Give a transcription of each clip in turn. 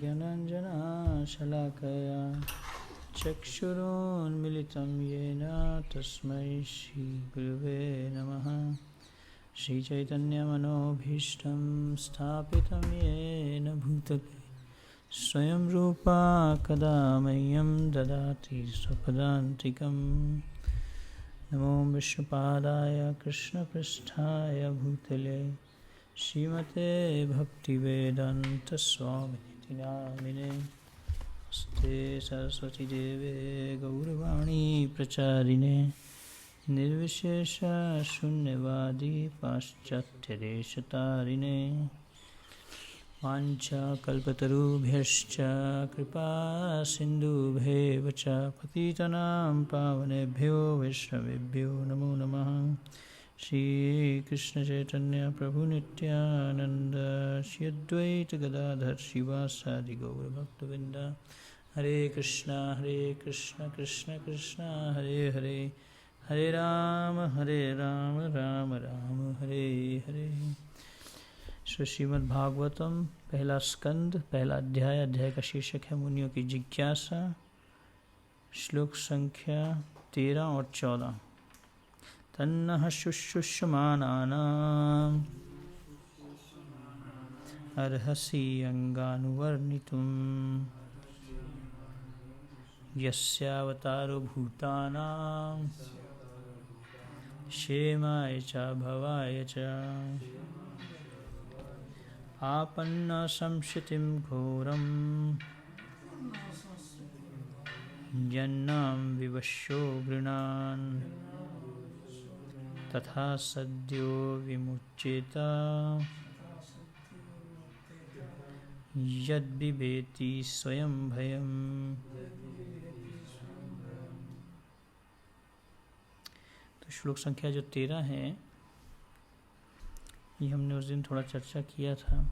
ज्ञानाञ्जनशलाकया चक्षुरुन्मिलितं येन तस्मै श्रीगुरुवे नमः। श्रीचैतन्यमनोभीष्टं स्थापितं येन भूतले स्वयं रूपा कदा मह्यं ददाति स्वपदान्तिकं। नमो विष्णुपादाय कृष्णपृष्ठाय भूतले श्रीमते भक्तिवेदान्तस्वामिनिति नामिने। नमस्ते सरस्वती देवे गौरवाणी प्रचारिणे निर्विशेष शून्यवादी पाश्चात्यदेशतारिणे। वाञ्छाकल्पतरुभ्यश्च कृपा सिन्धुभ्येव च पतितनां पावनेभ्यो वैष्णवेभ्यो नमो नमः। श्री कृष्ण चैतन्य प्रभु नित्यानंद श्री अद्वैत गदाधर शिवासादि गौर भक्तवृंद। हरे कृष्ण कृष्ण कृष्ण हरे हरे, हरे राम राम राम हरे हरे। श्रीमद्भागवतम पहला स्कंद पहला अध्याय। अध्याय का शीर्षक है मुनियों की जिज्ञासा। श्लोक संख्या 13 और 14। तन्नः शुश्रूषमाणानाम् अर्हसि अंगानुवर्णितुम् यस्यावतारो भूतानां क्षेमाय च भवाय च। आपन्न संस्थितिं घोरं जन्नां विवशो गृणान् तथा सद्यो विमुच्येत यद्बिभेति स्वयं भयम्। तो श्लोक संख्या जो 13 है ये हमने उस दिन थोड़ा चर्चा किया था।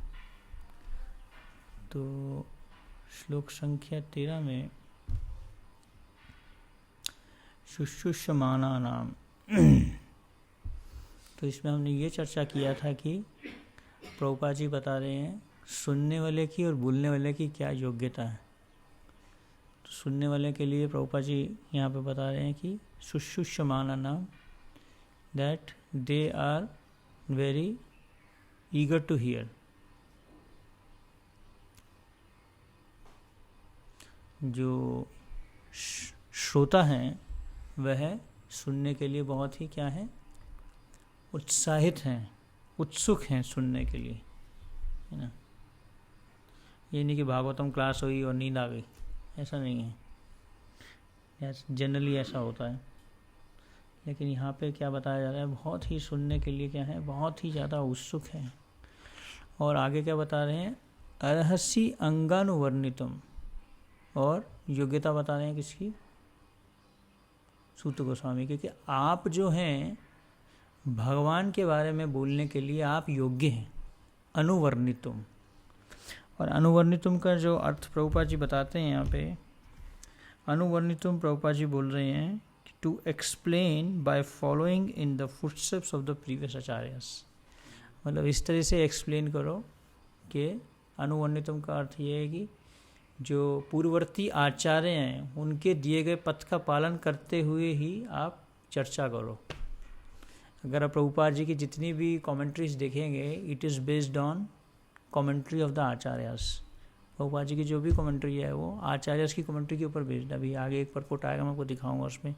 तो श्लोक संख्या 13 में शुश्रूषमाणानाम तो इसमें हमने ये चर्चा किया था कि प्रभुपाद जी बता रहे हैं सुनने वाले की और बोलने वाले की क्या योग्यता है। तो सुनने वाले के लिए प्रभुपाद जी यहाँ पे बता रहे हैं कि शुश्रूषमाणानाम that they are very eager to hear. जो श्रोता हैं वह सुनने के लिए बहुत ही क्या है, उत्साहित हैं, उत्सुक हैं सुनने के लिए, है ना। ये नहीं कि भागवतम क्लास हुई और नींद आ गई, ऐसा नहीं है। जनरली ऐसा होता है, लेकिन यहाँ पे क्या बताया जा रहा है, बहुत ही सुनने के लिए क्या है, बहुत ही ज़्यादा उत्सुक है। और आगे क्या बता रहे हैं, अर्हसि अंगानुवर्णितम, और योग्यता बता रहे हैं किसकी, सूत गोस्वामी, क्योंकि आप जो हैं भगवान के बारे में बोलने के लिए आप योग्य हैं। अनुवर्णितुम, और अनुवर्णितुम का जो अर्थ प्रभुपाद जी बताते हैं यहाँ पे, अनुवर्णितुम प्रभुपाद जी बोल रहे हैं to explain by following in the footsteps of the previous acharyas. मतलब इस तरह से एक्सप्लेन करो कि अनुवर्णितुम का अर्थ ये है कि जो पूर्ववर्ती आचार्य हैं उनके दिए गए पथ का पालन करते हुए ही आप चर्चा करो। अगर आप प्रभुपाद जी की जितनी भी कमेंट्रीज देखेंगे, it is based on commentary of the acharyas. Prabhupada ji की जो भी कमेंट्री है वो आचार्यस की कमेंट्री के ऊपर बेस्ड है। अभी आगे एक पर कोट आएगा, मैं आपको दिखाऊंगा, उसमें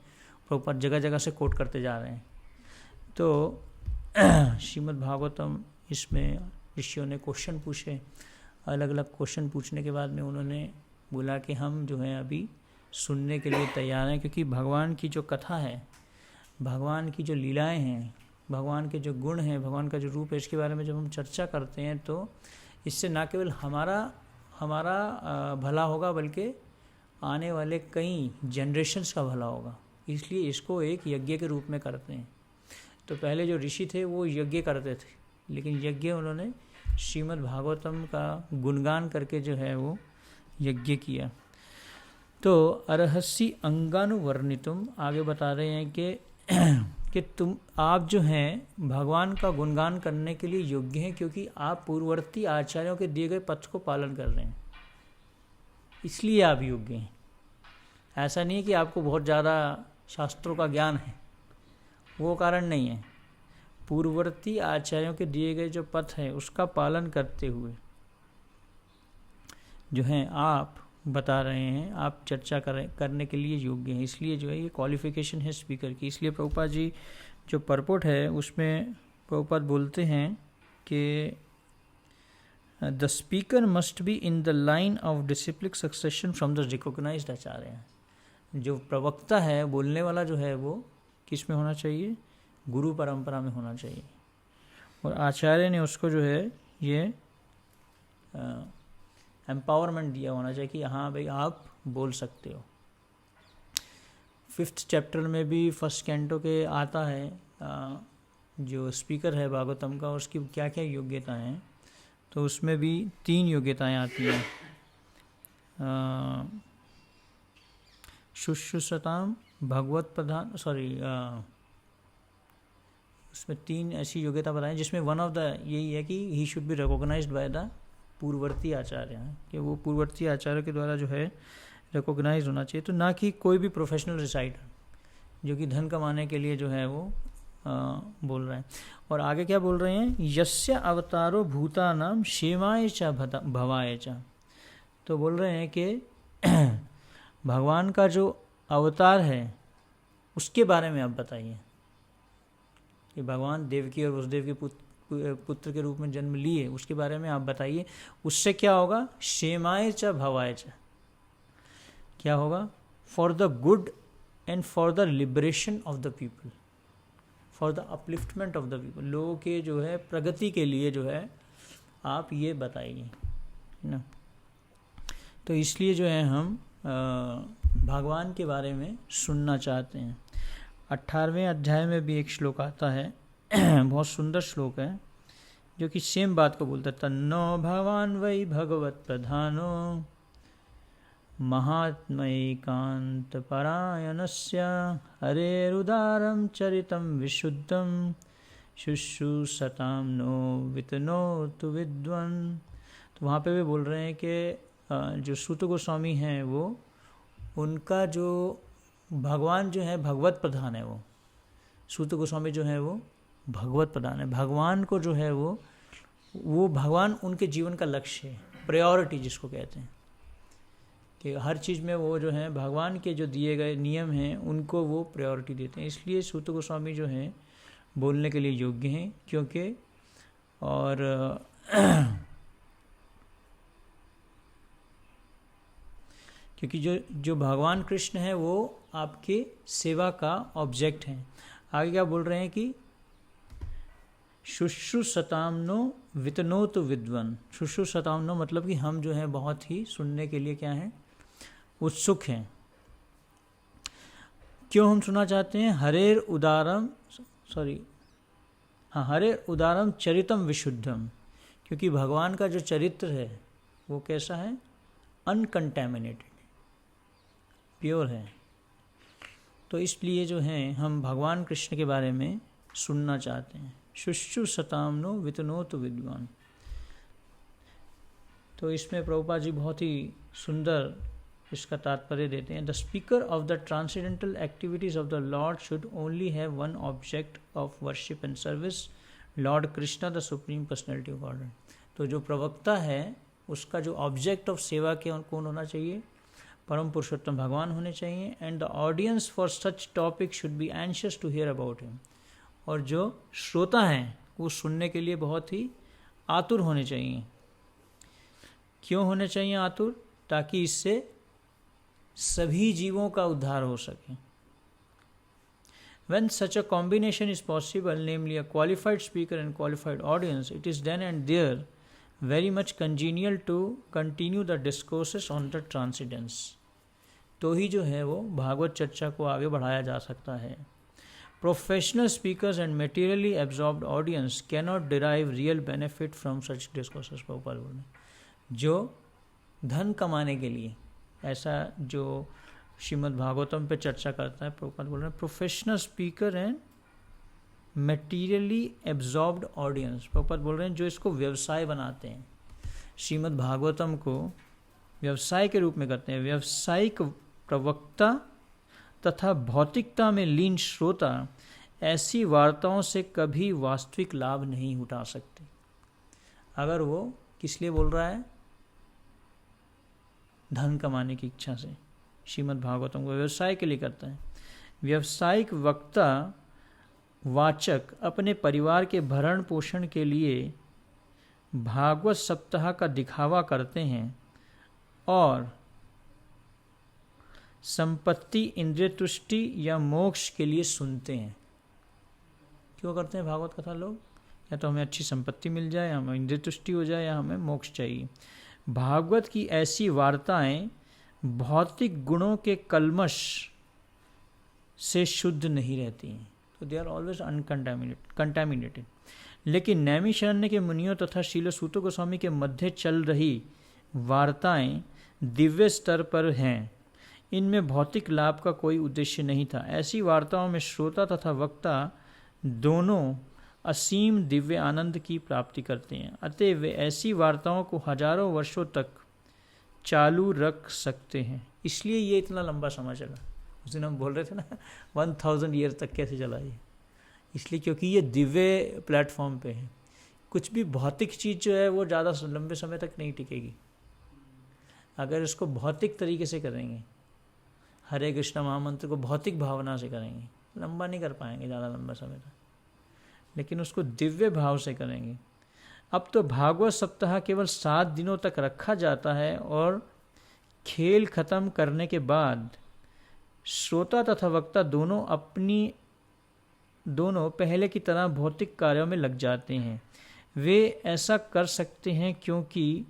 प्रभुपाद जगह जगह से कोट करते जा रहे हैं। तो श्रीमद् भागवतम, इसमें ऋषियों ने क्वेश्चन पूछे, अलग अलग क्वेश्चन पूछने के बाद में उन्होंने बोला कि हम जो है अभी सुनने के लिए तैयार हैं, क्योंकि भगवान की जो कथा है, भगवान की जो लीलाएं हैं, भगवान के जो गुण हैं, भगवान का जो रूप है, इसके बारे में जब हम चर्चा करते हैं तो इससे ना केवल हमारा भला होगा, बल्कि आने वाले कई जनरेशन्स का भला होगा। इसलिए इसको एक यज्ञ के रूप में करते हैं। तो पहले जो ऋषि थे वो यज्ञ करते थे, लेकिन यज्ञ उन्होंने श्रीमद् भागवतम का गुणगान करके जो है वो यज्ञ किया। तो अर्हसि अंगानुवर्णितुम, आगे बता रहे हैं कि आप जो हैं भगवान का गुणगान करने के लिए योग्य हैं, क्योंकि आप पूर्ववर्ती आचार्यों के दिए गए पथ को पालन कर रहे हैं। इसलिए आप योग्य हैं। ऐसा नहीं है कि आपको बहुत ज़्यादा शास्त्रों का ज्ञान है, वो कारण नहीं है। पूर्ववर्ती आचार्यों के दिए गए जो पथ है उसका पालन करते हुए जो है आप बता रहे हैं, आप चर्चा करने के लिए योग्य हैं। इसलिए जो है ये क्वालिफिकेशन है स्पीकर की। इसलिए प्रभुपाद जी जो परपोट है उसमें प्रभुपाद बोलते हैं कि the speaker must be in the line of disciplic succession from the recognised acharya. जो प्रवक्ता है, बोलने वाला जो है, वो किस में होना चाहिए? गुरु परंपरा में होना चाहिए। और आचार्य ने उसको जो है ये एम्पावरमेंट दिया होना चाहिए कि हाँ भाई आप बोल सकते हो। 5th चैप्टर में भी 1st कैंटो के आता है जो स्पीकर है भागवतम का उसकी क्या क्या योग्यताएं हैं। तो उसमें भी 3 योग्यताएं आती हैं। शुश्रूषताम भगवत प्रधान उसमें 3 ऐसी योग्यता बताएं जिसमें वन ऑफ द यही है कि he should be recognised by the पूर्ववर्ती आचार्य हैं, कि वो पूर्ववर्ती आचार्य के द्वारा जो है रिकॉग्नाइज होना चाहिए। तो ना कि कोई भी प्रोफेशनल रिसाइटर जो कि धन कमाने के लिए जो है वो बोल रहे हैं। और आगे क्या बोल रहे हैं? यस्य अवतारो भूतानाम क्षेमाय च भवाय च। तो बोल रहे हैं कि भगवान का जो अवतार है उसके बारे में आप बताइए कि भगवान देवकी और वसुदेव के पुत्र के रूप में जन्म लिए, उसके बारे में आप बताइए। उससे क्या होगा? क्षेमाय च भवाय च। क्या होगा? For the good and for the liberation of the people, for the upliftment of the people. लोगों के जो है प्रगति के लिए जो है आप ये बताइए, है ना। तो इसलिए जो है हम भगवान के बारे में सुनना चाहते हैं। 18वें अध्याय में भी एक श्लोक आता है बहुत सुंदर श्लोक है जो कि सेम बात को बोलता है। तन्नो भगवान वै भगवत प्रधानो महात्मैकांत परायणस्य हरेरुदारं चरितं विशुद्धं शुश्रूषतां नो वितनोतु विद्वान्। तो वहाँ पे भी बोल रहे हैं कि जो सूत गोस्वामी हैं वो उनका जो भगवान जो है भगवत प्रधान है। वो सूत गोस्वामी जो है वो भगवत प्रधान है। भगवान को जो है वो भगवान उनके जीवन का लक्ष्य है, प्रायोरिटी जिसको कहते हैं, कि हर चीज़ में वो जो है भगवान के जो दिए गए नियम हैं उनको वो प्रायोरिटी देते हैं। इसलिए सूत गोस्वामी जो हैं बोलने के लिए योग्य हैं, क्योंकि और क्योंकि जो भगवान कृष्ण है वो आपके सेवा का ऑब्जेक्ट हैं। आगे क्या बोल रहे हैं कि शुश्रूषताम्नो वितनोतु विद्वान्। शुश्रूषताम्नो मतलब कि हम जो है बहुत ही सुनने के लिए क्या हैं? उत्सुक हैं। क्यों हम सुनना चाहते हैं? हरेर उदारम चरितम विशुद्धम। क्योंकि भगवान का जो चरित्र है वो कैसा है? अनकंटैमिनेटेड, प्योर है। तो इसलिए जो है हम भगवान कृष्ण के बारे में सुनना चाहते हैं। शुश्रूषताम्नो वितनोतु विद्वान्। तो इसमें प्रभुपाद जी बहुत ही सुंदर इसका तात्पर्य देते हैं। The speaker of the transcendental activities of the Lord should only have one object of worship and service, Lord Krishna the supreme personality of God. तो जो प्रवक्ता है उसका जो ऑब्जेक्ट ऑफ सेवा के कौन होना चाहिए? परम पुरुषोत्तम भगवान होने चाहिए। And the audience for such topic should be anxious to hear about him. और जो श्रोता हैं वो सुनने के लिए बहुत ही आतुर होने चाहिए। क्यों होने चाहिए आतुर? ताकि इससे सभी जीवों का उद्धार हो सके। When such a combination is possible, namely a qualified speaker and qualified audience, it is then and there very much congenial to continue the discourses on the transcendence। तो ही जो है वो भागवत चर्चा को आगे बढ़ाया जा सकता है। Professional speakers and materially absorbed audience cannot derive real benefit from such discourses। जो धन कमाने के लिए ऐसा जो श्रीमद् भागवतम पे चर्चा करता है, प्रभुपाद बोल रहे हैं professional speaker and materially absorbed audience. Prabhupada बोल रहे हैं जो इसको व्यवसाय बनाते हैं, श्रीमद् भागवतम को व्यवसाय के रूप में करते हैं। व्यावसायिक प्रवक्ता तथा भौतिकता में लीन श्रोता ऐसी वार्ताओं से कभी वास्तविक लाभ नहीं उठा सकते। अगर वो किस लिए बोल रहा है? धन कमाने की इच्छा से। श्रीमद् भागवतम को व्यवसाय के लिए करता है। व्यावसायिक वक्ता वाचक अपने परिवार के भरण पोषण के लिए भागवत सप्ताह का दिखावा करते हैं और संपत्ति, इंद्रिय तुष्टि या मोक्ष के लिए सुनते हैं। क्यों करते हैं भागवत कथा लोग? या तो हमें अच्छी संपत्ति मिल जाए, या हमें इंद्रिय तुष्टि हो जाए, या हमें मोक्ष चाहिए। भागवत की ऐसी वार्ताएं भौतिक गुणों के कलमश से शुद्ध नहीं रहती हैं, तो दे आर ऑलवेज कंटामिनेटेड। लेकिन नैमिषारण्य के मुनियों तथा शील सूत गोस्वामी के मध्य चल रही वार्ताएं दिव्य स्तर पर हैं। इनमें भौतिक लाभ का कोई उद्देश्य नहीं था। ऐसी वार्ताओं में श्रोता तथा वक्ता दोनों असीम दिव्य आनंद की प्राप्ति करते हैं। अतः वे ऐसी वार्ताओं को हजारों वर्षों तक चालू रख सकते हैं। इसलिए ये इतना लंबा समय चला। उस दिन हम बोल रहे थे ना 1000 ईयर तक कैसे चला ये, इसलिए क्योंकि ये दिव्य प्लेटफॉर्म पे है। कुछ भी भौतिक चीज़ जो है वो ज़्यादा लंबे समय तक नहीं टिकेगी। अगर इसको भौतिक तरीके से करेंगे, हरे कृष्ण महामंत्र को भौतिक भावना से करेंगे, लंबा नहीं कर पाएंगे ज़्यादा लंबा समय तक। लेकिन उसको दिव्य भाव से करेंगे। अब तो भागवत सप्ताह केवल 7 दिनों तक रखा जाता है और खेल खत्म करने के बाद श्रोता तथा वक्ता दोनों पहले की तरह भौतिक कार्यों में लग जाते हैं। वे ऐसा कर सकते हैं क्योंकि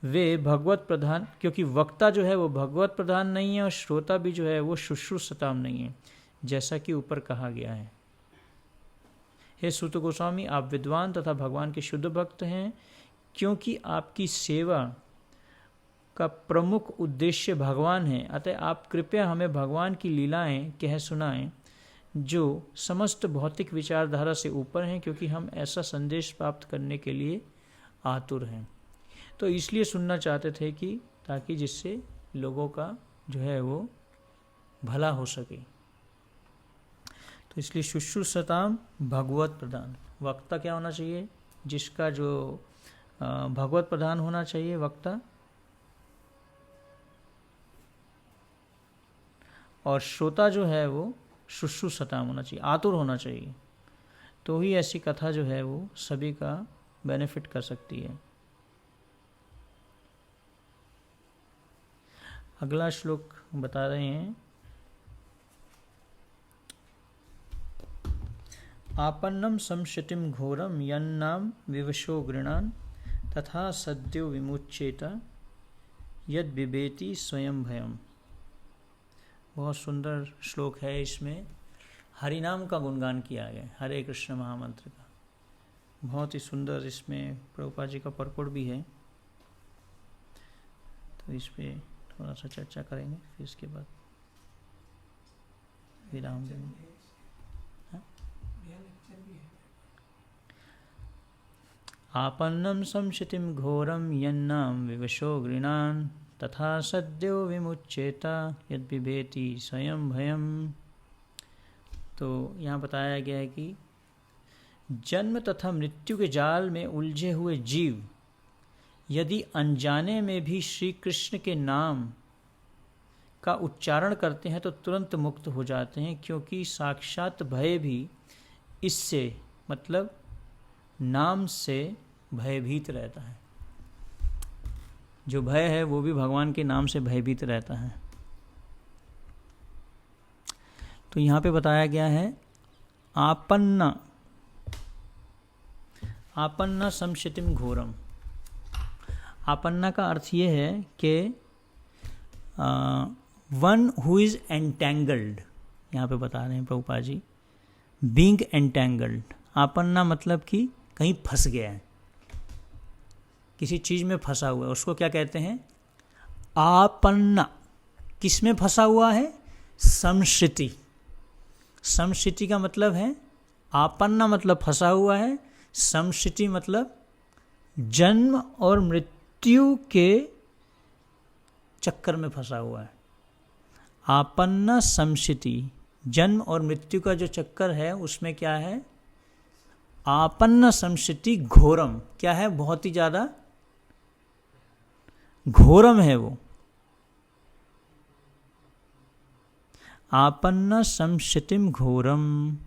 वे भगवत प्रधान, क्योंकि वक्ता जो है वो भगवत प्रधान नहीं है और श्रोता भी जो है वो शुश्रूषताम नहीं है, जैसा कि ऊपर कहा गया है। हे सूत गोस्वामी, आप विद्वान तथा भगवान के शुद्ध भक्त हैं। क्योंकि आपकी सेवा का प्रमुख उद्देश्य भगवान है, अतः आप कृपया हमें भगवान की लीलाएं कह सुनाएं जो समस्त भौतिक विचारधारा से ऊपर हैं, क्योंकि हम ऐसा संदेश प्राप्त करने के लिए आतुर हैं। तो इसलिए सुनना चाहते थे कि ताकि जिससे लोगों का जो है वो भला हो सके। तो इसलिए शुश्रूषताम भगवत प्रधान। वक्ता क्या होना चाहिए? जिसका जो भगवत प्रधान होना चाहिए वक्ता, और श्रोता जो है वो शुश्रूषताम होना चाहिए, आतुर होना चाहिए। तो ही ऐसी कथा जो है वो सभी का बेनिफिट कर सकती है। अगला श्लोक बता रहे हैं, आपन्नम संशितिम घोरम यन्नाम विवशो गृणान तथा सद्यो विमुच्येता यद बिबेति स्वयं भयम। बहुत सुंदर श्लोक है। इसमें हरिनाम का गुणगान किया गया, हरे कृष्ण महामंत्र का। बहुत ही सुंदर इसमें प्रभुपाद जी का परपट भी है। तो इस पर थोड़ा सा चर्चा करेंगे, फिर इसके बाद विराम देंगे। आपन्नम संशितिम घोरम यन्नाम विवशो गृणान तथा सद्यो विमुच्येता यद बिभेति स्वयं भयम। तो यहाँ बताया गया है कि जन्म तथा मृत्यु के जाल में उलझे हुए जीव यदि अनजाने में भी श्री कृष्ण के नाम का उच्चारण करते हैं तो तुरंत मुक्त हो जाते हैं, क्योंकि साक्षात भय भी इससे मतलब नाम से भयभीत रहता है। जो भय है वो भी भगवान के नाम से भयभीत रहता है। तो यहाँ पे बताया गया है आपन्ना संशितिम घोरम। आपन्ना का अर्थ ये है कि वन हु इज एंटेंगल्ड। यहाँ पे बता रहे हैं प्रभुपाद जी, बीइंग एंटेंगल्ड। आपन्ना मतलब कि कहीं फंस गया है, किसी चीज में फंसा हुआ है, उसको क्या कहते हैं? आपन्ना। किस में फंसा हुआ है? संशिति। संशिति का मतलब है, आपन्ना मतलब फंसा हुआ है, संशिति मतलब जन्म और मृत्यु के चक्कर में फंसा हुआ है। आपन्न संशिति, जन्म और मृत्यु का जो चक्कर है उसमें क्या है, आपन्न संशिति घोरम, क्या है, बहुत ही ज्यादा घोरम है वो। आपन्न संशितिम घोरम,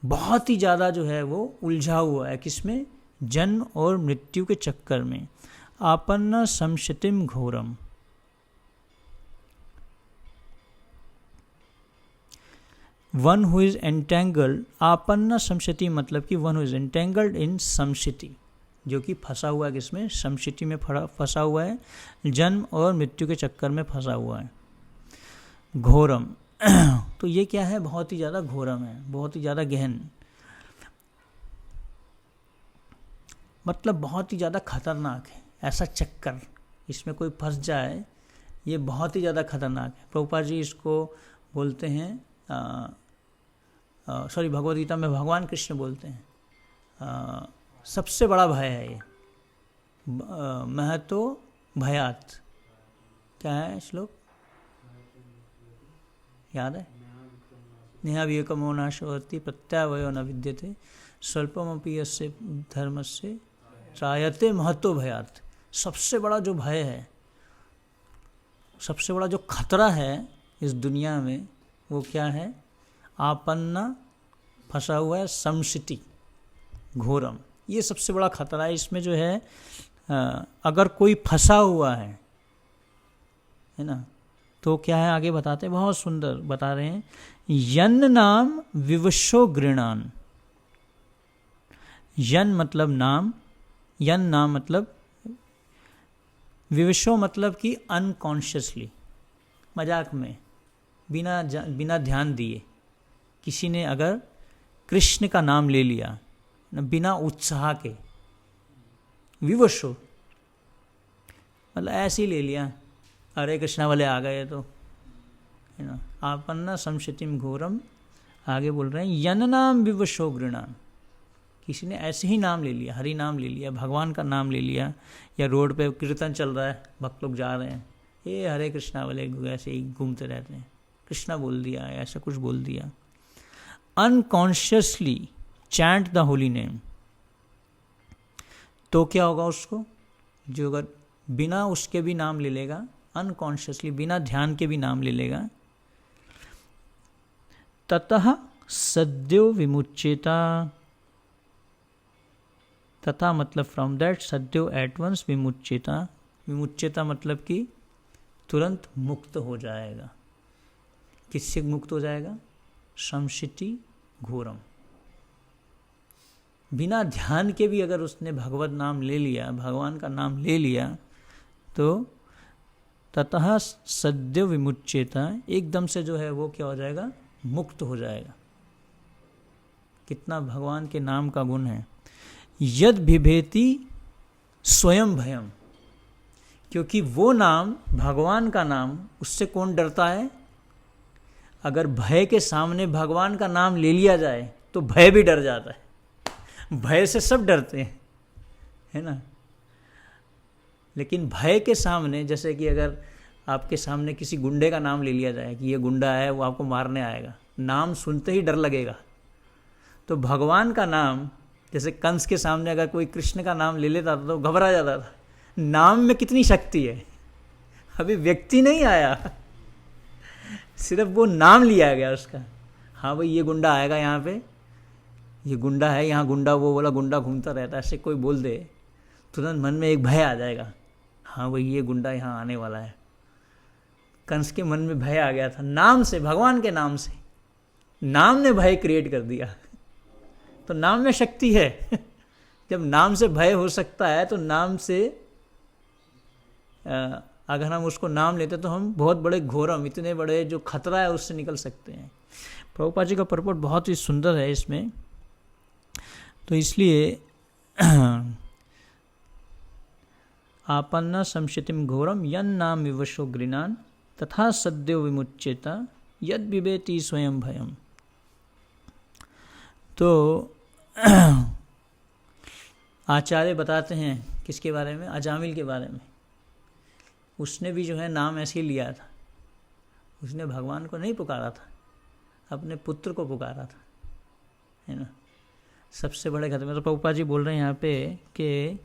बहुत ही ज्यादा जो है वो उलझा हुआ है, किसमें, जन्म और मृत्यु के चक्कर में। आपन्न संशितिम घोरम। वन हु इज एंटेंगल्ड, आपन्न संशिति मतलब कि वन हु इज एंटेंगल्ड इन संशिति, जो कि फंसा हुआ है, किसमें, संशिति में फंसा हुआ है, जन्म और मृत्यु के चक्कर में फंसा हुआ है। घोरम तो ये क्या है, बहुत ही ज़्यादा घोरम है, बहुत ही ज़्यादा गहन, मतलब बहुत ही ज़्यादा खतरनाक है। ऐसा चक्कर, इसमें कोई फंस जाए, ये बहुत ही ज़्यादा खतरनाक है। प्रभुपाद जी इसको बोलते हैं, भगवद गीता में भगवान कृष्ण बोलते हैं, सबसे बड़ा भय है ये, महतो भयात। क्या है श्लोक, याद है, नेहा विवेकमो नाशोहति प्रत्यावयो न विद्यते स्वल्पमपि यस्य धर्मस्य त्रायते महतो भयात। सबसे बड़ा जो भय है, सबसे बड़ा जो खतरा है इस दुनिया में, वो क्या है, आपन्ना, फंसा हुआ है, संशिति घोरम, ये सबसे बड़ा खतरा है। इसमें जो है अगर कोई फंसा हुआ है ना, तो क्या है, आगे बताते हैं, बहुत सुंदर बता रहे हैं, यन नाम विवशो गृणान। यन मतलब नाम, यन नाम मतलब, विवशो मतलब कि अनकॉन्शियसली, मजाक में, बिना ध्यान दिए किसी ने अगर कृष्ण का नाम ले लिया, बिना उत्साह के, विवशो मतलब ऐसे ही ले लिया, हरे कृष्णा वाले आ गए तो, है ना, आपन्ना संशितिम घोरम। आगे बोल रहे हैं, यन नाम विवशो गृणान, किसी ने ऐसे ही नाम ले लिया, हरि नाम ले लिया, भगवान का नाम ले लिया, या रोड पे कीर्तन चल रहा है, भक्त लोग जा रहे हैं, ये हरे कृष्णा वाले ऐसे ही घूमते रहते हैं, कृष्णा बोल दिया, ऐसा कुछ बोल दिया। Unconsciously chant the holy name, तो क्या होगा उसको, जो अगर बिना उसके भी नाम ले लेगा, अनकॉन्शियसली बिना ध्यान के भी नाम ले लेगा, ततः सद्यो विमुच्येता, तथा मतलब फ्रॉम दैट, सद्यो एट वंस, विमुच्येता, विमुच्येता मतलब कि तुरंत मुक्त हो जाएगा। किससे मुक्त हो जाएगा, संशिति घोरम। बिना ध्यान के भी अगर उसने भगवत नाम ले लिया, भगवान का नाम ले लिया, तो ततः सद्यो विमुच्येता, एकदम से जो है वो क्या हो जाएगा, मुक्त हो जाएगा। कितना भगवान के नाम का गुण है। यद बिभेति स्वयं भयम, क्योंकि वो नाम, भगवान का नाम, उससे कौन डरता है, अगर भय के सामने भगवान का नाम ले लिया जाए तो भय भी डर जाता है। भय से सब डरते हैं, है ना, लेकिन भय के सामने, जैसे कि अगर आपके सामने किसी गुंडे का नाम ले लिया जाए कि ये गुंडा है, वो आपको मारने आएगा, नाम सुनते ही डर लगेगा। तो भगवान का नाम, जैसे कंस के सामने अगर कोई कृष्ण का नाम ले लेता था तो घबरा जाता था। नाम में कितनी शक्ति है, अभी व्यक्ति नहीं आया, सिर्फ वो नाम लिया गया उसका। हाँ भाई, ये गुंडा आएगा यहाँ पे, ये गुंडा है, यहाँ गुंडा, वो वाला गुंडा घूमता रहता है, ऐसे कोई बोल दे, तुरंत मन में एक भय आ जाएगा, हाँ भाई ये गुंडा यहाँ आने वाला है। कंस के मन में भय आ गया था, नाम से, भगवान के नाम से, नाम ने भय क्रिएट कर दिया। तो नाम में शक्ति है। जब नाम से भय हो सकता है, तो नाम से अगर हम उसको नाम लेते तो हम बहुत बड़े घोरम, इतने बड़े जो खतरा है उससे निकल सकते हैं। प्रभुपाद जी का परपट बहुत ही सुंदर है इसमें, तो इसलिए आपन्ना संशितिम घोरम यन नाम विवशो गृणान तथा सद्यो विमुच्येता यद बिभेति स्वयं भयम। तो आचार्य बताते हैं किसके बारे में, अजामिल के बारे में। उसने भी जो है नाम ऐसे ही लिया था, उसने भगवान को नहीं पुकारा था, अपने पुत्र को पुकारा था, है ना। सबसे बड़े खतरे में तो प्रभुपाद जी बोल रहे हैं यहाँ पे कि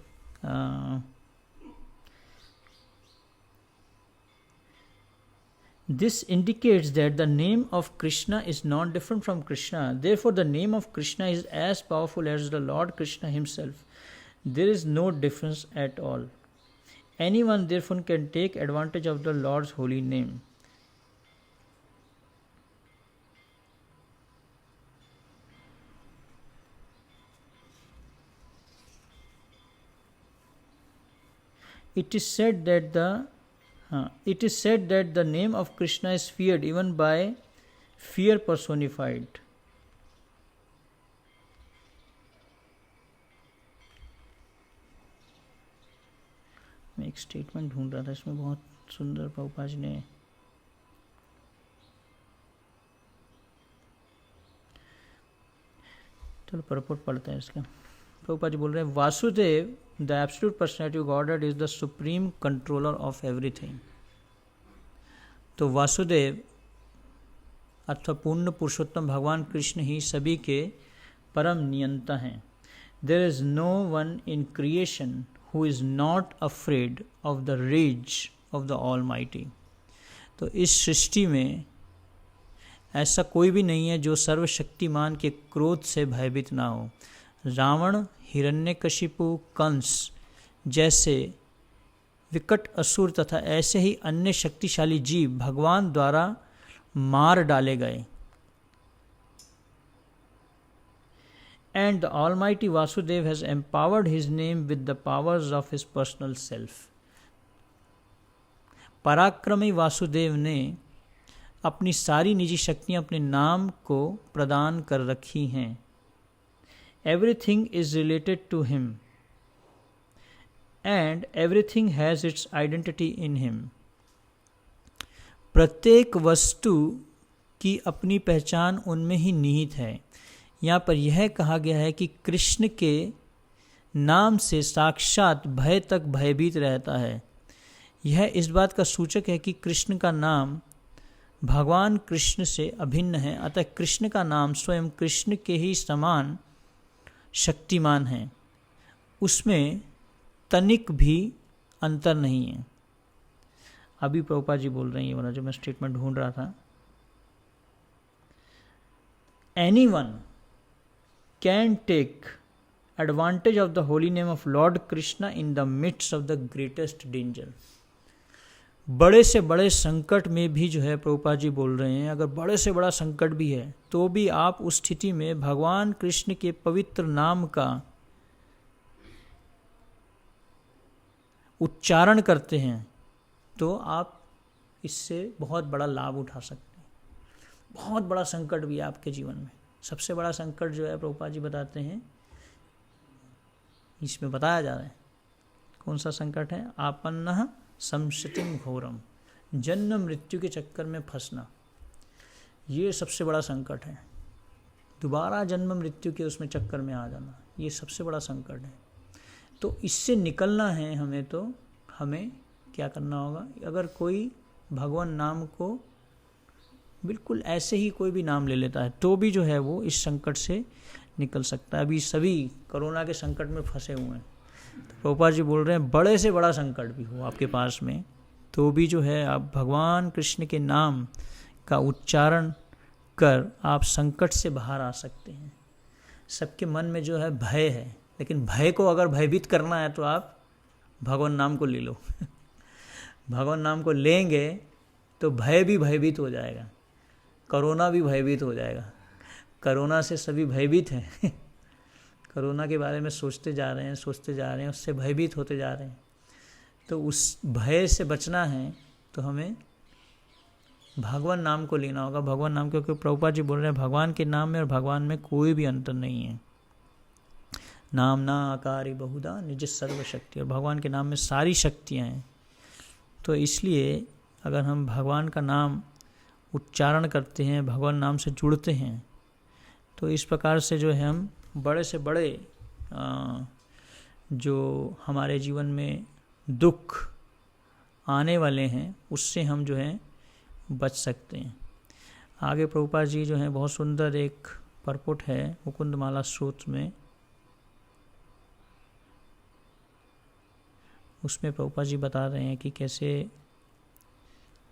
this indicates that the name of Krishna is not different from Krishna. Therefore, the name of Krishna is as powerful as the Lord Krishna himself. There is no difference at all. Anyone therefore can take advantage of the Lord's holy name. It is said that the name of Krishna is feared even by fear personified. मैं एक statement ढूंढ रहा था, इसमें बहुत सुंदर प्रभुपाद जी ने चलो परपोर्ट पढ़ते हैं इसका। प्रभुपाद जी बोल रहे हैं, Vasudev the absolute personality of God is the supreme controller of everything. तो वासुदेव अथवा पूर्ण पुरुषोत्तम भगवान कृष्ण ही सभी के परम नियंता हैं। There is no one in creation who is not afraid of the rage of the almighty. तो इस सृष्टि में ऐसा कोई भी नहीं है जो सर्वशक्तिमान के क्रोध से भयभीत ना हो। रावण, हिरण्यकशिपु, कंस जैसे विकट असुर तथा ऐसे ही अन्य शक्तिशाली जीव भगवान द्वारा मार डाले गए। And the almighty Vasudev has empowered his name with the powers of his personal self. पराक्रमी वासुदेव ने अपनी सारी निजी शक्तियां अपने नाम को प्रदान कर रखी हैं। Everything is related to him and everything has its identity in him. प्रत्येक वस्तु की अपनी पहचान उनमें ही निहित है। यहाँ पर यह कहा गया है कि कृष्ण के नाम से साक्षात भय तक भयभीत रहता है। यह इस बात का सूचक है कि कृष्ण का नाम भगवान कृष्ण से अभिन्न है, अतः कृष्ण का नाम स्वयं कृष्ण के ही समान शक्तिमान है, उसमें तनिक भी अंतर नहीं है। अभी प्रभुपाद जी बोल रहे हैं ये वाला जो मैं स्टेटमेंट ढूंढ रहा था, anyone can take advantage of the holy name of lord Krishna in the midst of the greatest danger. बड़े से बड़े संकट में भी जो है प्रभुपाद जी बोल रहे हैं, अगर बड़े से बड़ा संकट भी है तो भी आप उस स्थिति में भगवान कृष्ण के पवित्र नाम का उच्चारण करते हैं तो आप इससे बहुत बड़ा लाभ उठा सकते हैं। बहुत बड़ा संकट भी है आपके जीवन में। सबसे बड़ा संकट जो है प्रभुपाद जी बताते हैं, इसमें बताया जा रहा है कौन सा संकट है, आपन्नः संशतिम घोरम, जन्म मृत्यु के चक्कर में फंसना, ये सबसे बड़ा संकट है। दोबारा जन्म मृत्यु के उसमें चक्कर में आ जाना, ये सबसे बड़ा संकट है। तो इससे निकलना है हमें, तो हमें क्या करना होगा, अगर कोई भगवान नाम को बिल्कुल ऐसे ही कोई भी नाम ले लेता है तो भी जो है वो इस संकट से निकल सकता है। अभी सभी कोरोना के संकट में फंसे हुए हैं, तो प्रभुपाद जी बोल रहे हैं बड़े से बड़ा संकट भी हो आपके पास में तो भी जो है आप भगवान कृष्ण के नाम का उच्चारण कर आप संकट से बाहर आ सकते हैं। सबके मन में जो है भय है, लेकिन भय को अगर भयभीत करना है तो आप भगवान नाम को ले लो भगवान नाम को लेंगे तो भय भी भयभीत हो जाएगा, कोरोना भी भयभीत हो जाएगा। कोरोना से सभी भयभीत हैं कोरोना के बारे में सोचते जा रहे हैं, उससे भयभीत होते जा रहे हैं। तो उस भय से बचना है तो हमें भगवान नाम को लेना होगा। भगवान नाम, क्योंकि प्रभुपाद जी बोल रहे हैं भगवान के नाम में और भगवान में कोई भी अंतर नहीं है। नाम ना आकारी बहुधा निज सर्वशक्ति, और भगवान के नाम में सारी शक्तियाँ हैं। तो इसलिए अगर हम भगवान का नाम उच्चारण करते हैं, भगवान नाम से जुड़ते हैं, तो इस प्रकार से जो है हम बड़े से बड़े जो हमारे जीवन में दुख आने वाले हैं उससे हम जो है बच सकते हैं। आगे प्रभुपाद जी जो है बहुत सुंदर एक परपुट है मुकुंदमाला सूत्र में, उसमें प्रभुपाद जी बता रहे हैं कि कैसे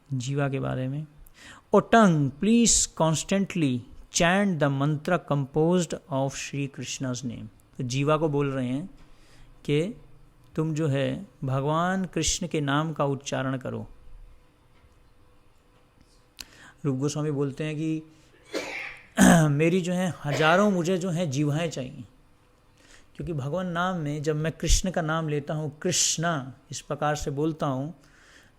जीवा के बारे में। ओ टंग प्लीज कॉन्स्टेंटली चैंट द मंत्र कंपोज्ड ऑफ श्री कृष्णा's नेम। तो जीवा को बोल रहे हैं कि तुम जो है भगवान कृष्ण के नाम का उच्चारण करो। रूप गोस्वामी बोलते हैं कि मेरी जो है हजारों मुझे जो है जीवाएं चाहिए, क्योंकि भगवान नाम में जब मैं कृष्ण का नाम लेता हूँ, कृष्णा इस प्रकार से बोलता हूँ,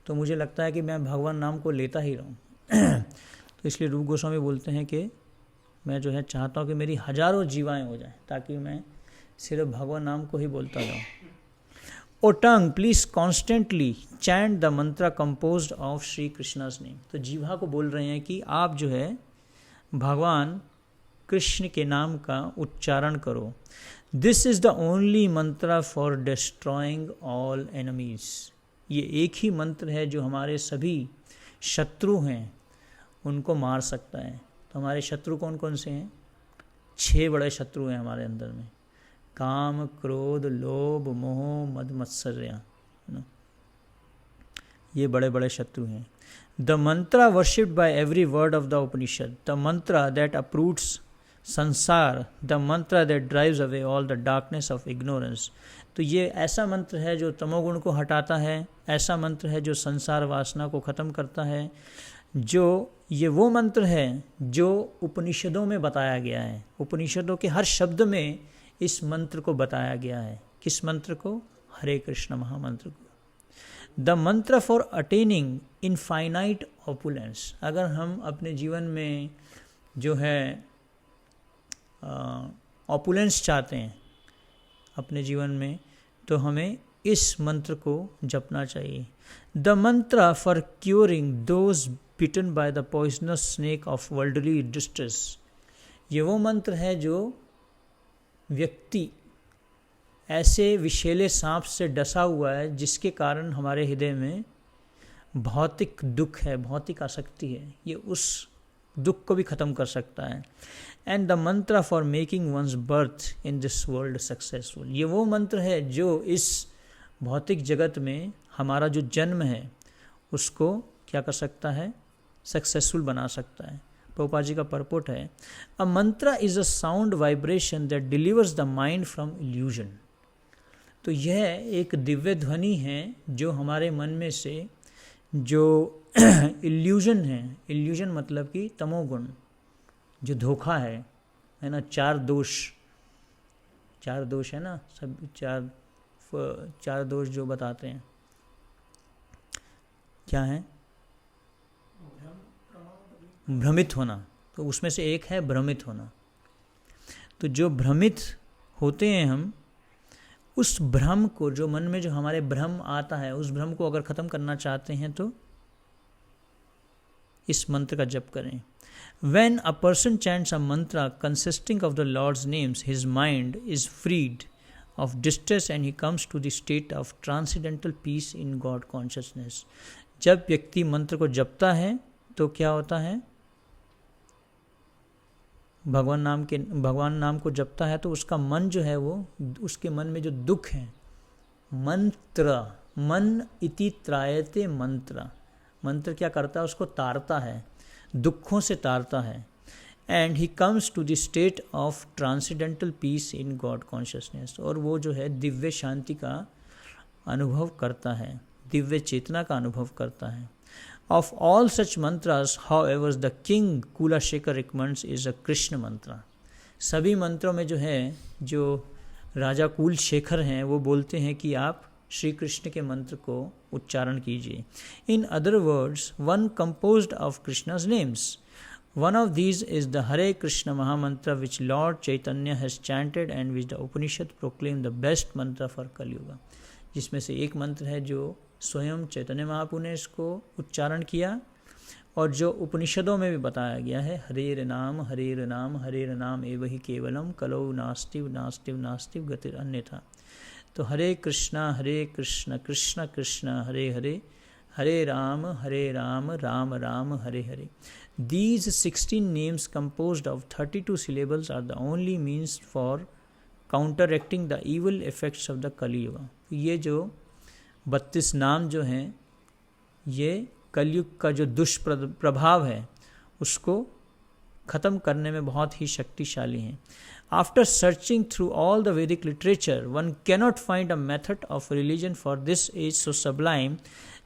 तो मुझे लगता है कि मैं भगवान नाम को लेता ही रहूँ। तो इसलिए रूप गोस्वामी बोलते हैं कि मैं जो है चाहता हूँ कि मेरी हजारों जीवाएं हो जाएं, ताकि मैं सिर्फ भगवान नाम को ही बोलता जाऊँ। ओ टंग प्लीज कॉन्स्टेंटली चैंट द मंत्र कंपोज्ड ऑफ श्री कृष्णा's नेम। तो जीवा को बोल रहे हैं कि आप जो है भगवान कृष्ण के नाम का उच्चारण करो। दिस इज द ओनली मंत्र फॉर डिस्ट्रॉइंग ऑल एनिमीज। ये एक ही मंत्र है जो हमारे सभी शत्रु हैं उनको मार सकता है। तो हमारे शत्रु कौन कौन से हैं? 6 बड़े शत्रु हैं हमारे अंदर में, काम, क्रोध, लोभ, मोह, मद, मत्सर्य, ये बड़े बड़े शत्रु हैं। द मंत्र worshipped bye every word of the Upanishad, the मंत्र दैट अप्रूव्स संसार, द मंत्र that drives away all the darkness of ignorance. तो ये ऐसा मंत्र है जो तमोगुण को हटाता है, ऐसा मंत्र है जो संसार वासना को ख़त्म करता है, जो ये वो मंत्र है जो उपनिषदों में बताया गया है। उपनिषदों के हर शब्द में इस मंत्र को बताया गया है। किस मंत्र को? हरे कृष्ण महामंत्र को। The mantra for attaining infinite opulence. अगर हम अपने जीवन में जो है ऑपुलेंस चाहते हैं अपने जीवन में, तो हमें इस मंत्र को जपना चाहिए। The mantra for curing those bitten by the poisonous snake of worldly distress. ये वो मंत्र है जो व्यक्ति ऐसे विषैले सांप से डसा हुआ है जिसके कारण हमारे हृदय में भौतिक दुख है, भौतिक आसक्ति है, ये उस दुख को भी ख़त्म कर सकता है। And the mantra for making one's birth in this world successful. ये वो मंत्र है जो इस भौतिक जगत में हमारा जो जन्म है उसको क्या कर सकता है? सक्सेसफुल बना सकता है। प्रभुपाद जी का परपोट है, अ मंत्र is a sound vibration that delivers the mind from illusion. तो यह एक दिव्य ध्वनि है जो हमारे मन में से जो इल्यूजन है, इल्यूजन मतलब कि तमोगुण, जो धोखा है ना, 4 दोष है ना, सब 4 दोष जो बताते हैं क्या है? भ्रमित होना। तो उसमें से एक है भ्रमित होना। तो जो भ्रमित होते हैं हम, उस भ्रम को, जो मन में जो हमारे भ्रम आता है, उस भ्रम को अगर ख़त्म करना चाहते हैं तो इस मंत्र का जप करें। When a person chants a mantra consisting of the Lord's names, his mind is freed of distress and he comes to the state of transcendental peace in God consciousness. जब व्यक्ति मंत्र को जपता है तो क्या होता है? भगवान नाम को जपता है तो उसका मन जो है, वो उसके मन में जो दुख है, मन इति त्रायते मंत्र क्या करता है? उसको तारता है, दुखों से तारता है। And he comes to the state of transcendental peace in God consciousness. और वो जो है दिव्य शांति का अनुभव करता है, दिव्य चेतना का अनुभव करता है। Of all such mantras however the king Kulashekhara recommends is a Krishna mantra. सभी मंत्रों में जो है, जो राजा कुलशेखर हैं वो बोलते हैं कि आप श्री कृष्ण के मंत्र को उच्चारण कीजिए। In other words, one composed of Krishna's names. One of these is the Hare Krishna mahamantra which Lord Chaitanya has chanted and which the Upanishad proclaim the best mantra for Kaliyuga. जिसमें से एक मंत्र है जो स्वयं चैतन्य महाप्रभु ने इसको उच्चारण किया और जो उपनिषदों में भी बताया गया है, हरेर नाम एव ही केवलम कलौ नास्तिव नास्तिव नास्तिव गतिर अन्यथा। तो हरे कृष्णा कृष्ण कृष्ण हरे हरे, हरे Ram Ram Ram Hare Hare. These 16 names composed of 32 syllables are the only means for counteracting the evil effects of the Kali Yuga. ये जो 32 नाम जो हैं ये कलयुग का जो दुष्प्रभाव है उसको ख़त्म करने में बहुत ही शक्तिशाली हैं. After searching through all the Vedic literature, one cannot find a method of religion for this age so sublime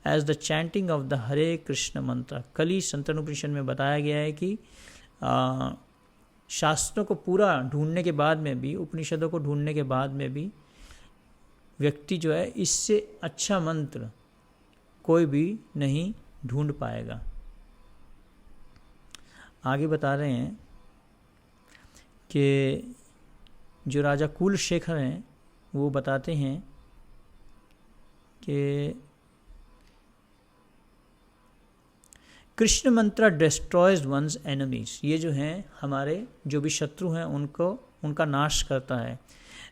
as the chanting of the Hare Krishna mantra. कली संतनुपनिषद में बताया गया है कि शास्त्रों को पूरा ढूंढने के बाद में भी, उपनिषदों को ढूंढने के बाद में भी व्यक्ति जो है इससे अच्छा मंत्र कोई भी नहीं ढूंढ पाएगा. आगे बता रहे हैं कि जो राजा कुलशेखर हैं वो बताते हैं कि कृष्ण मंत्र डिस्ट्रॉयज वंस एनिमीज. ये जो हैं हमारे जो भी शत्रु हैं उनका नाश करता है.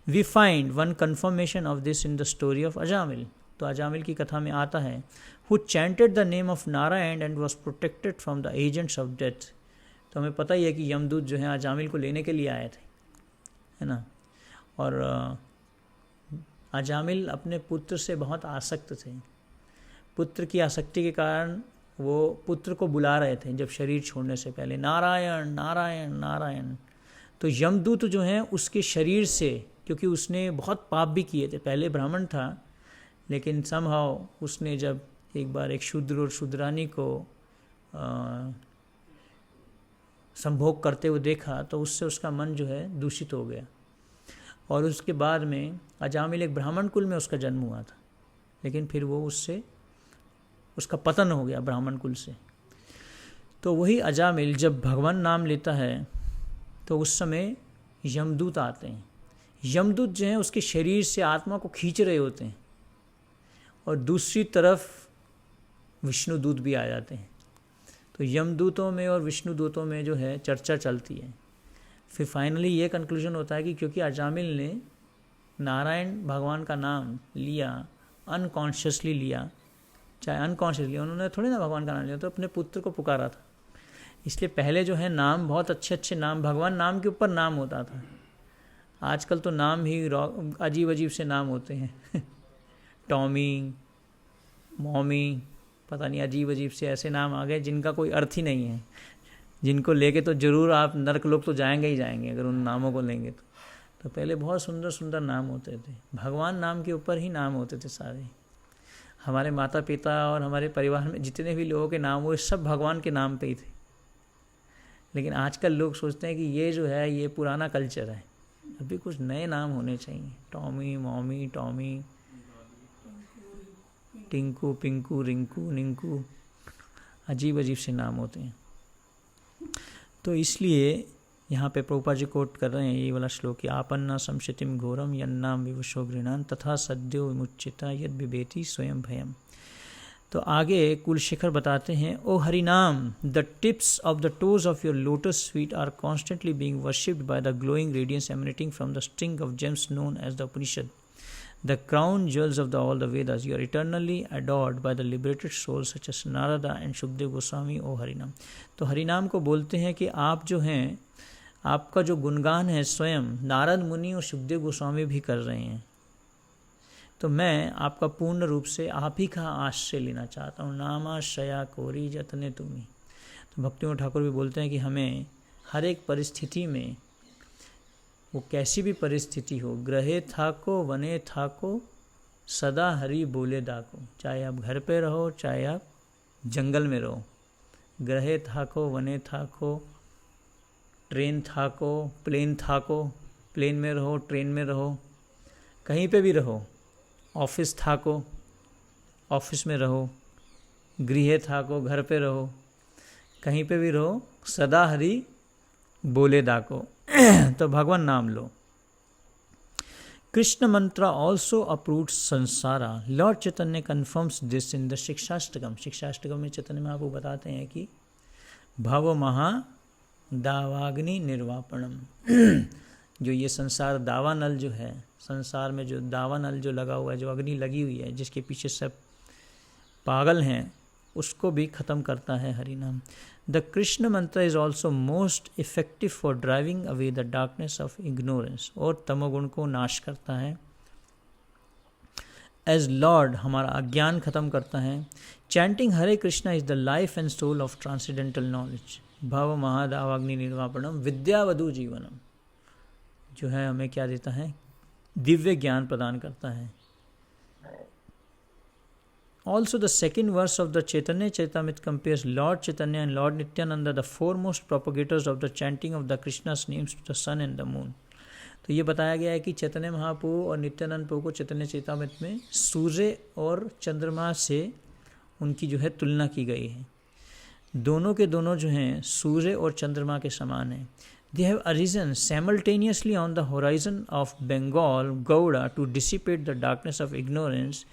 We find one confirmation of this in the story of Ajamil. तो अजामिल की कथा में आता है who chanted the name of Narayan and was protected from the agents of death. तो हमें पता ही है कि यमदूत जो हैं अजामिल को लेने के लिए आए थे, है ना. और अजामिल अपने पुत्र से बहुत आसक्त थे. पुत्र की आसक्ति के कारण वो पुत्र को बुला रहे थे जब शरीर छोड़ने से पहले, नारायण नारायण नारायण. तो यमदूत जो हैं उसके शरीर से, क्योंकि उसने बहुत पाप भी किए थे, पहले ब्राह्मण था लेकिन समहाउ उसने जब एक बार एक शूद्र और शूद्रानी को संभोग करते हुए देखा तो उससे उसका मन जो है दूषित हो गया. और उसके बाद में अजामिल एक ब्राह्मण कुल में उसका जन्म हुआ था, लेकिन फिर वो उसका पतन हो गया ब्राह्मण कुल से. तो वही अजामिल जब भगवान नाम लेता है तो उस समय यमदूत आते हैं. यमदूत जो हैं उसके शरीर से आत्मा को खींच रहे होते हैं और दूसरी तरफ विष्णुदूत भी आ जाते हैं. तो यमदूतों में और विष्णुदूतों में जो है चर्चा चलती है. फिर फाइनली ये कंक्लूजन होता है कि क्योंकि अजामिल ने नारायण भगवान का नाम लिया, अनकॉन्शियसली लिया, चाहे अनकॉन्शियसली, उन्होंने थोड़ी ना भगवान का नाम लिया, तो अपने पुत्र को पुकारा था. इसलिए पहले जो है नाम बहुत अच्छे अच्छे नाम, भगवान नाम के ऊपर नाम होता था. आजकल तो नाम ही अजीब अजीब से नाम होते हैं टॉमी, मॉमी, पता नहीं अजीब अजीब से ऐसे नाम आ गए जिनका कोई अर्थ ही नहीं है, जिनको लेके तो ज़रूर आप नरक लोग तो जाएंगे ही जाएंगे अगर उन नामों को लेंगे तो पहले बहुत सुंदर सुंदर नाम होते थे. भगवान नाम के ऊपर ही नाम होते थे सारे. हमारे माता पिता और हमारे परिवार में जितने भी लोगों के नाम हुए सब भगवान के नाम पे ही थे. लेकिन आजकल लोग सोचते हैं कि ये जो है ये पुराना कल्चर है, अभी कुछ नए नाम होने चाहिए. Tommy, mommy, Tommy, Tinku, Pinku, Rinku, Ninku, अजीब अजीब से नाम होते हैं. तो इसलिए यहाँ पे प्रभुपाद जी कोट कर रहे हैं ये वाला श्लोक कि आपन्ना संशतिम घोरम यन्नाम विवशो गृणान तथा सद्यो विमुच्चिता यद बिबेति स्वयं भयम. तो आगे कुलशेखर बताते हैं, O Harinam, the tips of the toes of your lotus feet are constantly being worshipped by the glowing radiance emanating from the string of gems known as the Upanishad, the crown jewels of all the Vedas. You are eternally adored by the liberated souls such as Narada and Shukdev Goswami, O हरिनाम. तो हरिनाम को बोलते हैं कि आप जो हैं, आपका जो गुणगान है स्वयं नारद मुनि और सुखदेव गोस्वामी भी कर रहे हैं. तो मैं आपका पूर्ण रूप से आप ही का आश्रय लेना चाहता हूँ. नामाश्रया कोरी जतने तुम्ही. तो भक्तिविनोद ठाकुर भी बोलते हैं कि हमें हर एक परिस्थिति में, वो कैसी भी परिस्थिति हो, ग्रहे थाको वने थाको सदा हरि बोले दाको. चाहे आप घर पे रहो, चाहे आप जंगल में रहो, ग्रहे थाको वने थाको, ट्रेन थाको, प्लेन थाको, प्लेन में रहो, ट्रेन में रहो, कहीं पे भी रहो, ऑफिस थाको, ऑफिस में रहो, गृह थाको, घर पे रहो, कहीं पे भी रहो, सदा हरि बोले दाको. तो भगवान नाम लो. Krishna mantra also approved samsara. Lord Chaitanya confirms this in the Shikshashtakam. Shikshashtakam में चैतन्य महाप्रभु बताते हैं कि भव महा दावाग्नि निर्वापणम. जो ये संसार दावानल जो है, संसार में जो दावानल जो लगा हुआ है, जो अग्नि लगी हुई है, जिसके पीछे सब पागल हैं, उसको भी ख़त्म करता है हरि नाम। द कृष्ण मंत्र is also most effective for driving away the darkness of ignorance, और तमोगुण को नाश करता है। एज लॉर्ड हमारा अज्ञान खत्म करता है। Chanting Hare Krishna is the life and soul of transcendental knowledge. भव महादावाग्नि निर्वापणम विद्यावधु जीवनम, जो है हमें क्या देता है, दिव्य ज्ञान प्रदान करता है। Also the second verse of the Chaitanya Charitamrita compares Lord Chaitanya and Lord Nityananda, the foremost propagators of the chanting of the Krishna's names to the sun and the moon. तो ये बताया गया है कि चैतन्य महाप्रभु और नित्यानंद प्रभु को चैतन्य चैतामृत में सूर्य और चंद्रमा से उनकी जो है तुलना की गई है। दोनों के दोनों जो हैं सूर्य और चंद्रमा के समान हैं। They have arisen simultaneously on the horizon of Bengal Gauda to dissipate the darkness of ignorance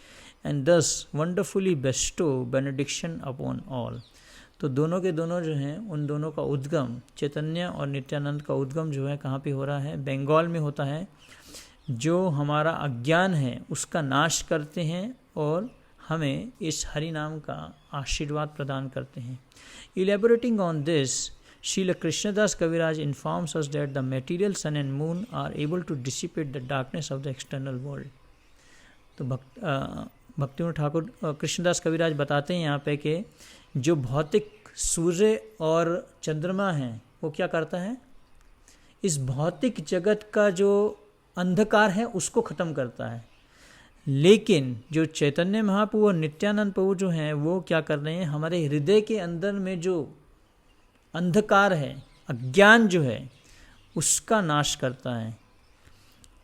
and thus wonderfully bestow benediction upon all. तो दोनों के दोनों जो हैं, उन दोनों का उद्गम, चैतन्य और नित्यानंद का उद्गम जो है कहाँ पे हो रहा है, बंगाल में होता है। जो हमारा अज्ञान है उसका नाश करते हैं और हमें इस हरि नाम का आशीर्वाद प्रदान करते हैं। Elaborating on this, Srila Krishnadas Kaviraj informs us that the material sun and moon are able to dissipate the darkness of the external world. तो भक्तिविनोद ठाकुर कृष्णदास कविराज बताते हैं यहाँ पे कि जो भौतिक सूर्य और चंद्रमा हैं वो क्या करता है, इस भौतिक जगत का जो अंधकार है उसको ख़त्म करता है। लेकिन जो चैतन्य महाप्रभु और नित्यानंद प्रभु जो हैं वो क्या कर रहे हैं, हमारे हृदय के अंदर में जो अंधकार है, अज्ञान जो है, उसका नाश करता है।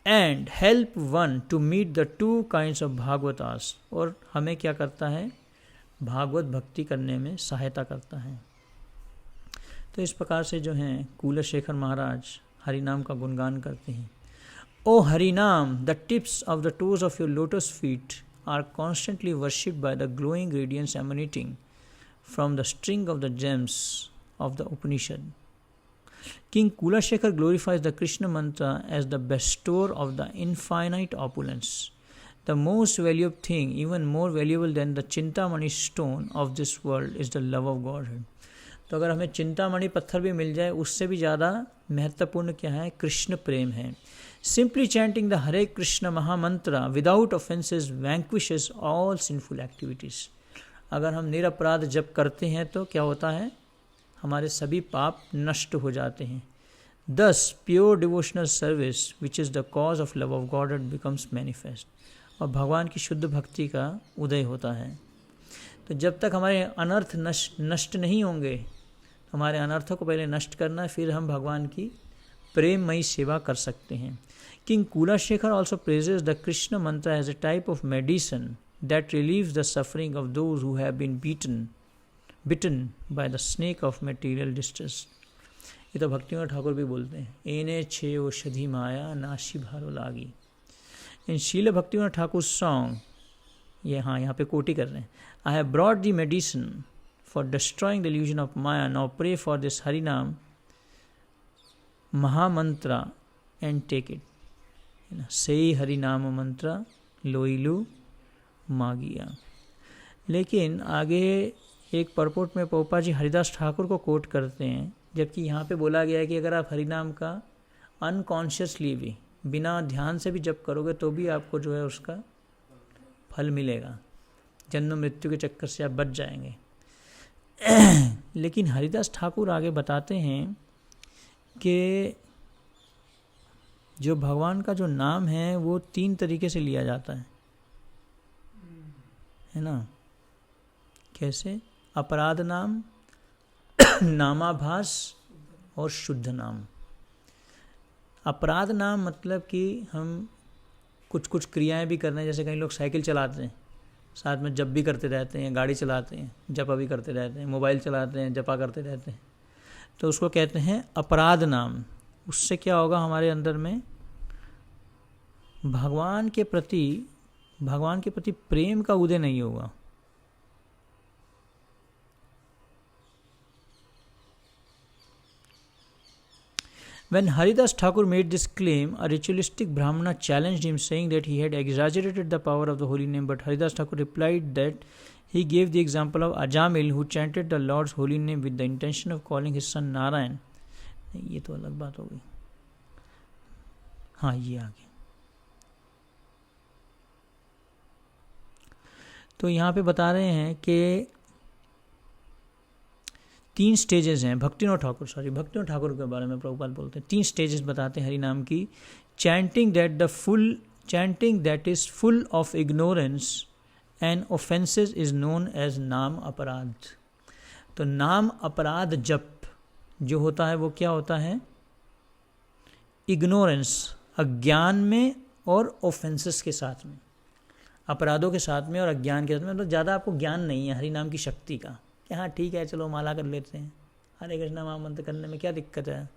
And help one to meet the two kinds of Bhagavatas, और हमें क्या करता है, भागवत भक्ति करने में सहायता करता है। तो इस प्रकार से जो हैं कुलशेखर महाराज हरि नाम का गुणगान करते हैं। O Hari nam, the tips of the toes of your lotus feet are constantly worshipped by the glowing radiance emanating from the string of the gems of the Upanishad. King Kulashekar glorifies the Krishna mantra as the bestower of the infinite opulence. The most valuable thing, even more valuable than the Chintamani stone of this world, is the love of Godhead. तो अगर हमें चिंतामणि पत्थर भी मिल जाए, उससे भी ज़्यादा महत्वपूर्ण क्या है, कृष्ण प्रेम है। Simply chanting the Hare Krishna महामंत्र without offenses vanquishes all sinful activities. अगर हम निरपराध जप करते हैं तो क्या होता है, हमारे सभी पाप नष्ट हो जाते हैं। Thus, pure devotional service, which is the cause of love of God, becomes manifest. और भगवान की शुद्ध भक्ति का उदय होता है। तो जब तक हमारे अनर्थ नष्ट नहीं होंगे, हमारे अनर्थों को पहले नष्ट करना, फिर हम भगवान की प्रेममयी सेवा कर सकते हैं। King Kulashekar also praises the Krishna mantra as a type of medicine that relieves the suffering of those who have been bitten by the snake of material distress. ये तो भक्तिविनोद ठाकुर भी बोलते हैं, एने छे औषधि माया नाशी भारो लागी। इन शील भक्तिविनोद ठाकुर सॉन्ग, ये हाँ यहाँ पे कोटी कर रहे हैं, I have brought the medicine for destroying the illusion of maya, now pray for this Hari nam mahamantra and take it. सही हरि नाम मंत्र लोइलू मागिया। लेकिन आगे एक परपोट में पोपा जी हरिदास ठाकुर को कोट करते हैं, जबकि यहाँ पे बोला गया है कि अगर आप हरिनाम का अनकॉन्शियसली भी, बिना ध्यान से भी जप करोगे तो भी आपको जो है उसका फल मिलेगा, जन्म मृत्यु के चक्कर से आप बच जाएंगे। लेकिन हरिदास ठाकुर आगे बताते हैं कि जो भगवान का जो नाम है वो 3 तरीके से लिया जाता है ना। कैसे? अपराध नाम, नामाभास और शुद्ध नाम। अपराध नाम मतलब कि हम कुछ क्रियाएं भी कर रहे हैं, जैसे कई लोग साइकिल चलाते हैं, साथ में जप भी करते रहते हैं, गाड़ी चलाते हैं जपा भी करते रहते हैं, मोबाइल चलाते हैं जपा करते रहते हैं, तो उसको कहते हैं अपराध नाम। उससे क्या होगा, हमारे अंदर में भगवान के प्रति प्रेम का उदय नहीं होगा। When Haridas Thakur made this claim, a ritualistic Brahmana challenged him, saying that he had exaggerated the power of the holy name. But Haridas Thakur replied that he gave the example of Ajamil, who chanted the Lord's holy name with the intention of calling his son Narayan. ये तो अलग बात हो गई. हाँ, ये आगे. तो यहाँ पे बता रहे हैं कि 3 स्टेजेस हैं. भक्तिनाथ ठाकुर के बारे में प्रभुपाद बोलते हैं 3 स्टेजेस बताते हैं हरि नाम की. Chanting that is full of ignorance and offences is known as nam aparadh. तो नाम अपराध जप जो होता है वो क्या होता है? इग्नोरेंस, अज्ञान में और ऑफेंसेस के साथ में, अपराधों के साथ में और अज्ञान के साथ में. मतलब ज़्यादा आपको ज्ञान नहीं है हरि नाम की शक्ति का कि हाँ ठीक है चलो माला कर लेते हैं, हरे कृष्णा महामंत्र करने में क्या दिक्कत है,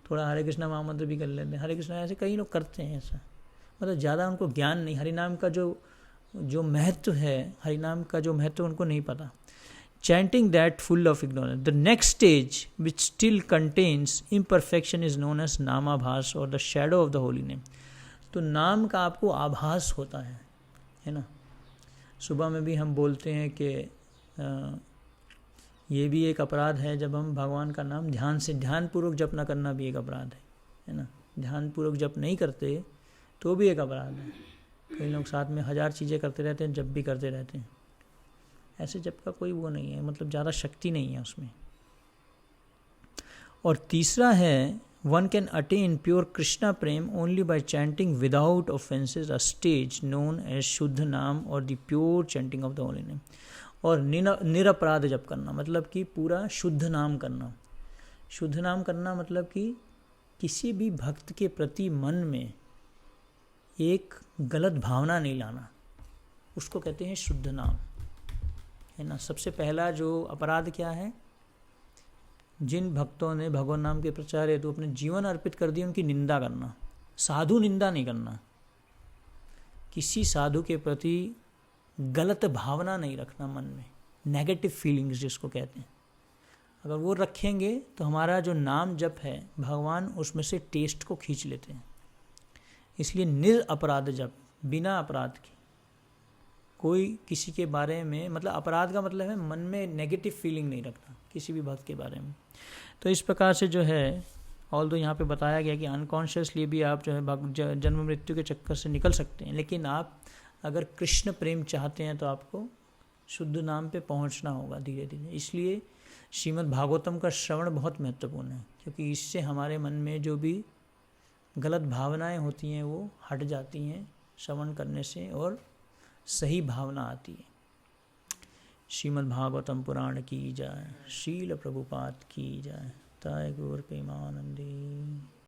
थोड़ा हरे कृष्णा महामंत्र भी कर लेते हैं, हरे कृष्णा. ऐसे कई लोग करते हैं ऐसा. मतलब ज़्यादा उनको ज्ञान नहीं, हरि नाम का जो महत्व है, हरि नाम का जो महत्व उनको नहीं पता. Chanting that full of ignorance. The next stage, which still contains imperfection, is known as नामाभास or the shadow of the holy name. तो नाम का आपको आभास होता है ना. सुबह में भी हम बोलते हैं कि ये भी एक अपराध है जब हम भगवान का नाम ध्यानपूर्वक जप न करना भी एक अपराध है ना. ध्यानपूर्वक जप नहीं करते तो भी एक अपराध है. कई लोग साथ में 1000 चीज़ें करते रहते हैं, जप भी करते रहते हैं. ऐसे जप का कोई वो नहीं है, मतलब ज़्यादा शक्ति नहीं है उसमें. और तीसरा है one can attain pure Krishna prem only by chanting without offences, a stage known as shuddh nam और the pure chanting of the holy name. और निरपराध जप करना मतलब कि पूरा शुद्ध नाम करना. शुद्ध नाम करना मतलब कि किसी भी भक्त के प्रति मन में एक गलत भावना नहीं लाना, उसको कहते हैं शुद्ध नाम, है ना. सबसे पहला जो अपराध क्या है? जिन भक्तों ने भगवान नाम के प्रचार हेतु अपने जीवन अर्पित कर दिए उनकी निंदा करना. साधु निंदा नहीं करना, किसी साधु के प्रति गलत भावना नहीं रखना मन में, नेगेटिव फीलिंग्स जिसको कहते हैं. अगर वो रखेंगे तो हमारा जो नाम जप है भगवान उसमें से टेस्ट को खींच लेते हैं. इसलिए निरपराध जप, बिना अपराध के, कोई किसी के बारे में, मतलब अपराध का मतलब है मन में नेगेटिव फीलिंग नहीं रखना किसी भी भक्त के बारे में. तो इस प्रकार से जो है, ऑल दो यहाँ पे बताया गया कि अनकॉन्शियसली भी आप जो है जन्म मृत्यु के चक्कर से निकल सकते हैं, लेकिन आप अगर कृष्ण प्रेम चाहते हैं तो आपको शुद्ध नाम पे पहुँचना होगा धीरे धीरे. इसलिए श्रीमद् भागवतम का श्रवण बहुत महत्वपूर्ण है, क्योंकि इससे हमारे मन में जो भी गलत भावनाएं होती हैं वो हट जाती हैं श्रवण करने से, और सही भावना आती है. श्रीमद् भागवतम पुराण की जाए, शील प्रभुपाद की जाए. ताय गौर प्रेमानंदी.